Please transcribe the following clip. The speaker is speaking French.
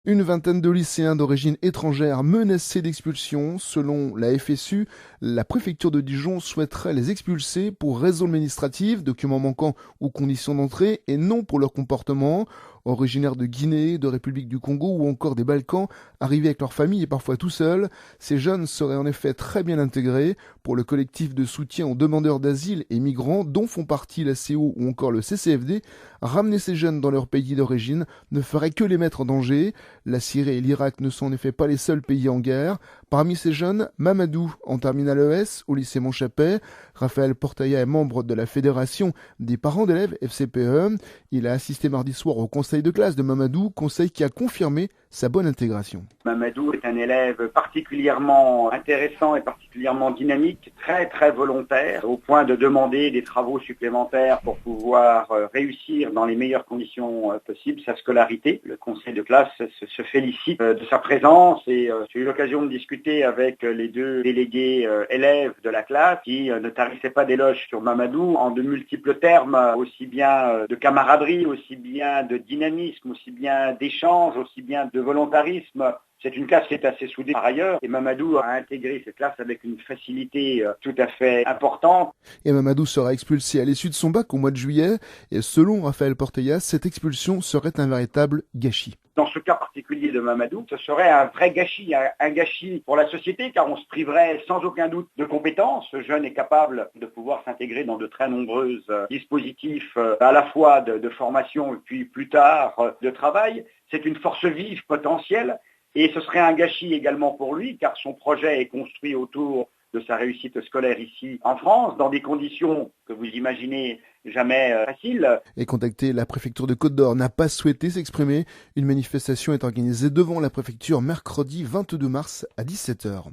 Une vingtaine de lycéens d'origine étrangère menacés d'expulsion. Selon la FSU, la préfecture de Dijon souhaiterait les expulser pour raisons administratives, documents manquants ou conditions d'entrée, et non pour leur comportement. Originaires de Guinée, de République du Congo ou encore des Balkans, arrivés avec leur famille et parfois tout seuls, ces jeunes seraient en effet très bien intégrés. Pour le collectif de soutien aux demandeurs d'asile et migrants, dont font partie la CO ou encore le CCFD, ramener ces jeunes dans leur pays d'origine ne ferait que les mettre en danger. La Syrie et l'Irak ne sont en effet pas les seuls pays en guerre. Parmi ces jeunes, Mamadou, en terminale ES, au lycée Montchapet. Raphaël Portaya est membre de la Fédération des parents d'élèves FCPE. Il a assisté mardi soir au conseil de classe de Mamadou, conseil qui a confirmé sa bonne intégration. Mamadou est un élève particulièrement intéressant et particulièrement dynamique, très volontaire, au point de demander des travaux supplémentaires pour pouvoir réussir dans les meilleures conditions possibles sa scolarité. Le conseil de classe se félicite de sa présence et j'ai eu l'occasion de discuter avec les deux délégués élèves de la classe qui ne tarissaient pas d'éloges sur Mamadou en de multiples termes, aussi bien de camaraderie, aussi bien de dynamisme, aussi bien d'échange, aussi bien de volontarisme. C'est une classe qui est assez soudée par ailleurs et Mamadou a intégré cette classe avec une facilité tout à fait importante. Et Mamadou sera expulsé à l'issue de son bac au mois de juillet et selon Raphaël Portella, cette expulsion serait un véritable gâchis. Dans ce cas particulier de Mamadou, ce serait un vrai gâchis, un gâchis pour la société car on se priverait sans aucun doute de compétences. Ce jeune est capable de pouvoir s'intégrer dans de très nombreux dispositifs à la fois de formation et puis plus tard de travail. C'est une force vive potentielle et ce serait un gâchis également pour lui car son projet est construit autour de sa réussite scolaire ici en France, dans des conditions que vous imaginez jamais faciles. Et contacté, la préfecture de Côte-d'Or n'a pas souhaité s'exprimer. Une manifestation est organisée devant la préfecture mercredi 22 mars à 17h.